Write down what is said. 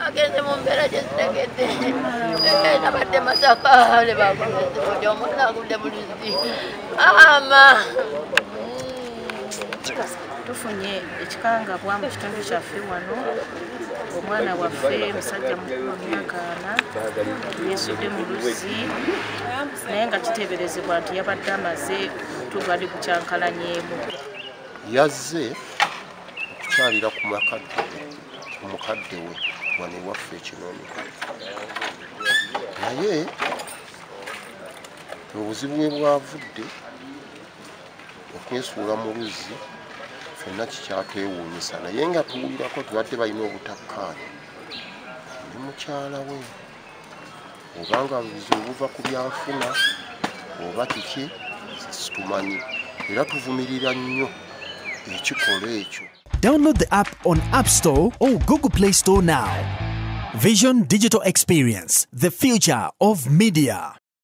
agenze mu mbeera gye zitegedde nabadde Masaka ne bakomeze kujja omwana agudde bulizi ama tufunye ekikangabwa mu kitundu kyaffe wano omwana waffe musajja mukulu myaka 4 yeesudde mu luzzi naye nga kiteeberezebwa nti yabadde amaze tugali bukyankalanyeemu yazze okukyalira ku mukadde we wano ewaffe Kinoni naye obuzibu bwe bwavudde okwesuula mu luzzi ffenna kikyatwewuunyisa naye nga tuwulirako tubadde balina obutakkaanya ndi mukyala we obanga buzibu buva ku byanfuna oba kiki situmanyi era tuvumirira nnyo ekikolwa ekyo. Download the app on App Store or Google Play Store now. Vision Digital Experience, the future of media.